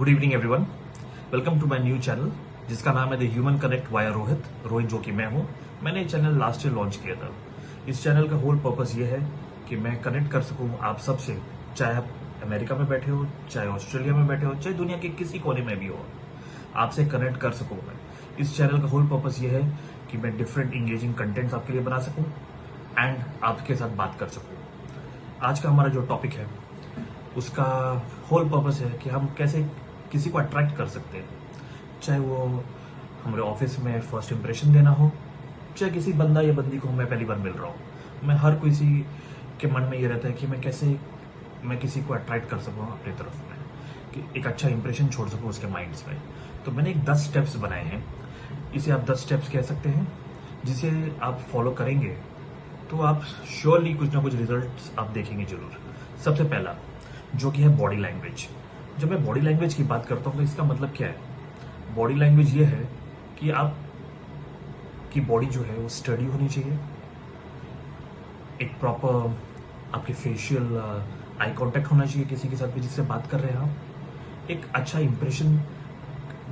Good evening everyone, welcome to my new channel जिसका नाम है the human connect via Rohit जो कि मैं हूं। मैंने ये चैनल लास्ट ईयर लॉन्च किया था। इस चैनल का होल पर्पस ये है कि मैं कनेक्ट कर सकूं आप सबसे, चाहे आप अमेरिका में बैठे हो, चाहे ऑस्ट्रेलिया में बैठे हो, चाहे दुनिया के किसी कोने में भी हो, आपसे कनेक्ट कर सकूं मैं। इस चैनल का होल पर्पस ये है कि मैं डिफरेंट इंगेजिंग कंटेंट्स आपके लिए बना सकूं एंड आपके साथ बात कर सकूं। आज का हमारा जो टॉपिक है उसका होल पर्पस है कि हम कैसे किसी को अट्रैक्ट कर सकते हैं, चाहे वो हमारे ऑफिस में फर्स्ट इंप्रेशन देना हो, चाहे किसी बंदा या बंदी को मैं पहली बार मिल रहा हूँ। मैं हर किसी के मन में ये रहता है कि मैं किसी को अट्रैक्ट कर सकूँ अपनी तरफ में, कि एक अच्छा इंप्रेशन छोड़ सकूँ उसके माइंड्स में। तो मैंने एक 10 स्टेप्स बनाए हैं, इसे आप 10 स्टेप्स कह सकते हैं, जिसे आप फॉलो करेंगे तो आप श्योरली कुछ ना कुछ रिजल्ट्स आप देखेंगे जरूर। सबसे पहला जो कि है बॉडी लैंग्वेज। जब मैं बॉडी लैंग्वेज की बात करता हूं तो इसका मतलब क्या है? बॉडी लैंग्वेज ये है कि आप की बॉडी जो है वो स्टडी होनी चाहिए, एक प्रॉपर आपके फेशियल आई कांटेक्ट होना चाहिए किसी के साथ भी जिससे बात कर रहे हैं आप। एक अच्छा इंप्रेशन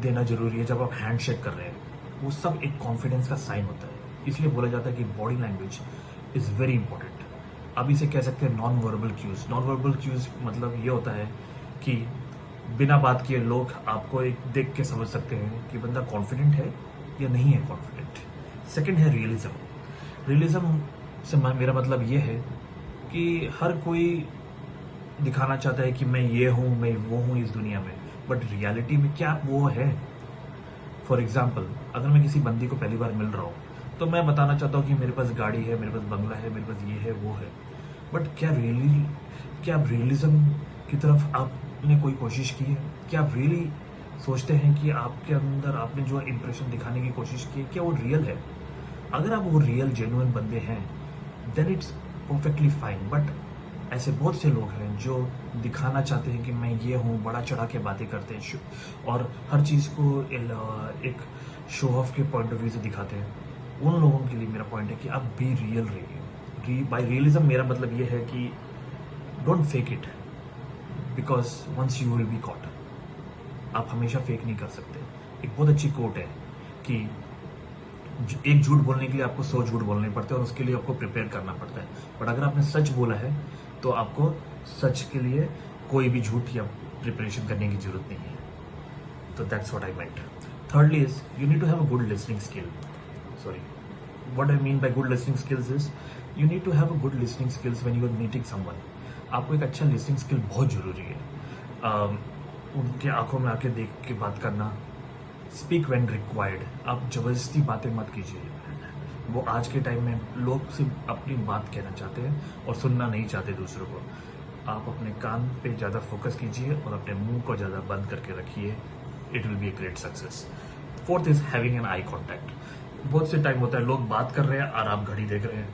देना जरूरी है जब आप हैंड शेक कर रहे हैं, वो सब एक कॉन्फिडेंस का साइन होता है। इसलिए बोला जाता है कि body language is very important. अब इसे कह सकते हैं non verbal cues. Non verbal cues मतलब ये होता है कि बिना बात किए लोग आपको एक देख के समझ सकते हैं कि बंदा कॉन्फिडेंट है या नहीं है कॉन्फिडेंट। सेकंड है रियलिज्म। रियलिज्म से मेरा मतलब ये है कि हर कोई दिखाना चाहता है कि मैं ये हूं, मैं वो हूं इस दुनिया में, बट रियलिटी में क्या वो है? फॉर एग्जाम्पल, अगर मैं किसी बंदी को पहली बार मिल रहा हूँ तो मैं बताना चाहता हूँ कि मेरे पास गाड़ी है, मेरे पास बंगला है, मेरे पास ये है वो है, बट क्या आप रियलिज्म की तरफ आपने कोई कोशिश की है? क्या आप रियली सोचते हैं कि आपके अंदर आपने जो इंप्रेशन दिखाने की कोशिश की है क्या वो रियल है? अगर आप वो रियल जेन्युइन बंदे हैं then it's perfectly fine. But ऐसे बहुत से लोग हैं जो दिखाना चाहते हैं कि मैं ये हूँ, बड़ा चढ़ा के बातें करते हैं और हर चीज़ को एक शो ऑफ के पॉइंट ऑफ व्यू से दिखाते हैं। उन लोगों के लिए मेरा पॉइंट है कि आप बी रियल रहिए। बाय रियलिज्म मेरा मतलब ये है कि don't fake it, because once you will be caught. आप हमेशा फेक नहीं कर सकते। एक बहुत अच्छी कोट है कि एक झूठ बोलने के लिए आपको 100 झूठ बोलने पड़ते हैं और उसके लिए आपको प्रिपेयर करना पड़ता है, बट अगर आपने सच बोला है तो आपको सच के लिए कोई भी झूठ या प्रिपरेशन करने की जरूरत नहीं है। तो that's what I meant. Thirdly is you need to have a good listening skill. Sorry, what I mean by good listening skills is you need to have a good listening skills when you are meeting someone. आपको एक अच्छा listening skill बहुत जरूरी है। उनके आंखों में आके देख के बात करना, speak when required। आप जबरदस्ती बातें मत कीजिए। वो आज के टाइम में लोग सिर्फ अपनी बात कहना चाहते हैं और सुनना नहीं चाहते दूसरों को। आप अपने कान पे ज़्यादा फोकस कीजिए और अपने मुंह को ज़्यादा बंद करके रखिए। It will be a great success. Fourth is having an eye contact. बहुत से टाइम होता है लोग बात कर रहे हैं और आप घड़ी देख रहे हैं,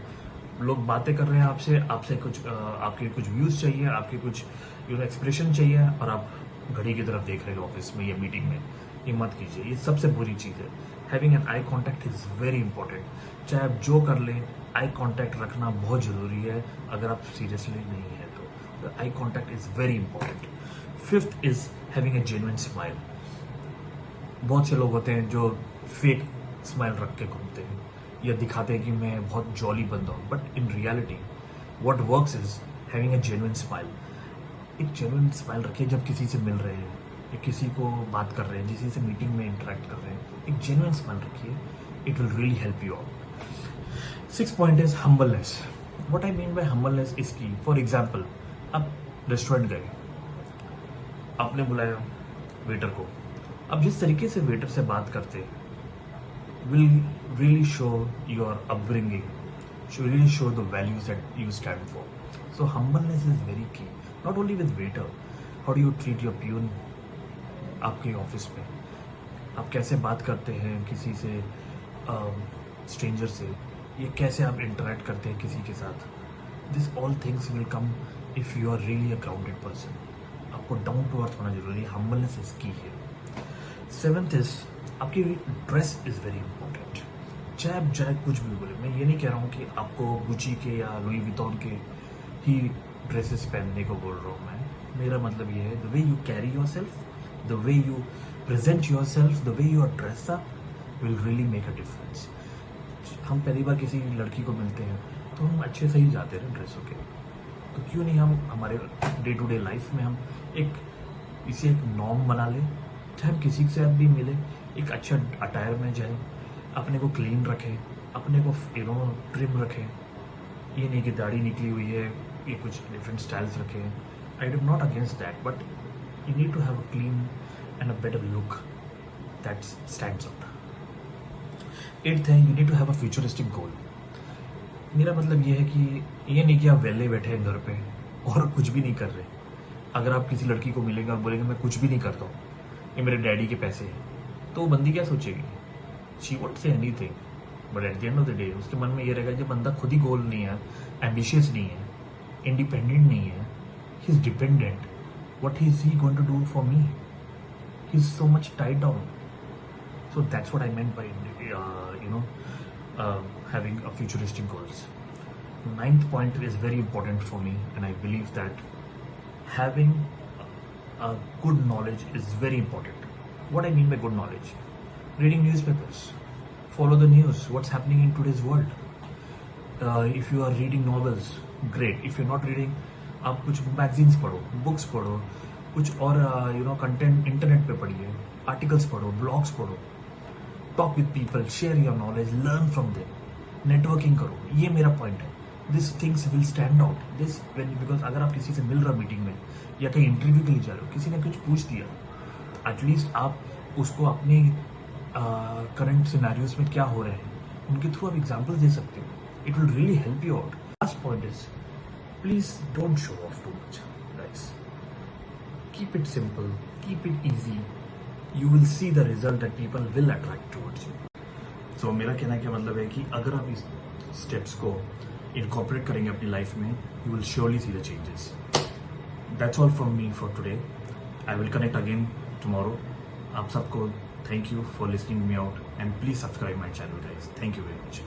लोग बातें कर रहे हैं आपसे कुछ आपके कुछ व्यूज चाहिए, आपके कुछ एक्सप्रेशन चाहिए और आप घड़ी की तरफ देख रहे हैं ऑफिस में या मीटिंग में। ये मत कीजिए, ये सबसे बुरी चीज़ है। Having an eye contact is very important. चाहे आप जो कर लें, आई कॉन्टैक्ट रखना बहुत जरूरी है अगर आप सीरियसली नहीं है तो eye contact is very important. Fifth is having a genuine smile. बहुत से लोग होते हैं जो फेक स्माइल रख के घूमते हैं या दिखाते हैं कि मैं बहुत जॉली बंदा हूँ, but in reality what works is having a genuine smile. एक जेन्युइन स्माइल रखिए जब किसी से मिल रहे हैं या किसी को बात कर रहे हैं, किसी से मीटिंग में इंटरेक्ट कर रहे हैं, एक जेन्युइन स्माइल रखिए। It will really help you out. Six point is humbleness. What I mean by humbleness is की फॉर एग्जाम्पल आप रेस्टोरेंट गए, आपने बुलाया वेटर को, अब जिस तरीके से वेटर से बात करते will really show your upbringing, should really show the values that you stand for. So humbleness is very key. Not only with waiter, how do you treat your peon आपके office में, आप कैसे बात करते हैं किसी से, स्ट्रेंजर से, ये कैसे आप इंटरेक्ट करते हैं किसी के साथ। This all things will come if you are really a grounded person. आपको डाउन टू अर्थ होना जरूरी है। हम्बलनेस इज की है। सेवेंथ इज आपकी ड्रेस इज वेरी इंपॉर्टेंट। चाहे कुछ भी बोले, मैं ये नहीं कह रहा हूँ कि आपको गुची के या लुई विटॉन के ही ड्रेसेस पहनने को बोल रहा हूँ मैं। मेरा मतलब ये है the way you carry your self, the way you present yourself, the way you are dressed up will really make a difference. हम पहली बार किसी लड़की को मिलते हैं तो हम अच्छे से ही जाते हैं ड्रेस होके, तो क्यों नहीं हम हमारे डे टू डे लाइफ में हम इसे एक नॉर्म बना लें। चाहे हम किसी से भी मिले, एक अच्छा अटायर में जाए, अपने को क्लीन रखें, अपने को ट्रिम रखें। ये नहीं कि दाढ़ी निकली हुई है, ये कुछ डिफरेंट स्टाइल्स रखें। I am not against that, but you need to have a clean and a better look that stands out. 8th है, you need to have a futuristic goal. मेरा मतलब ये है कि ये नहीं कि आप वेले बैठे हैं घर पे और कुछ भी नहीं कर रहे। अगर आप किसी लड़की को मिलेंगे और बोलेंगे मैं कुछ भी नहीं करता हूँ, ये मेरे डैडी के पैसे हैं, तो वो बंदी क्या सोचेगी? She won't say anything, but at the end of the day उसके मन में ये रहेगा, जब बंदा खुद ही गोल नहीं है, एम्बिशियस नहीं है, इंडिपेंडेंट नहीं है, he is dependent, what is he going to do for me? He is so much tied down. So that's what I meant by having a futuristic goals. 9th point is very important for me, and I believe that having a good knowledge is very important. What I mean by good knowledge: reading newspapers, follow the news, what's happening in today's world. If you are reading novels, great. If you're not reading, आप कुछ magazines पढ़ो, books पढ़ो, कुछ और content internet पे पढ़िए, articles पढ़ो, blogs पढ़ो, talk with people, share your knowledge, learn from them, networking करो। ये मेरा पॉइंट है। This things will stand out this because अगर आप किसी से मिल रहे हो मीटिंग में या कहीं इंटरव्यू के लिए जा रहे हो, किसी ने कुछ पूछ दिया, एटलीस्ट आप उसको अपने करंट सिनेरियोज में क्या हो रहे हैं उनके थ्रू आप एग्जाम्पल्स दे सकते हो। It will really help you out. Last point is please don't show off too much guys. Keep it simple, keep it easy, you will see the result that people will attract towards you. So मेरा कहना क्या मतलब है कि अगर आप इस steps को इनकॉर्पोरेट करेंगे अपनी लाइफ में, you will surely see the changes. That's all from me for today. I will connect again tomorrow. आप सबको thank you for listening me out and please subscribe my channel guys. Thank you very much.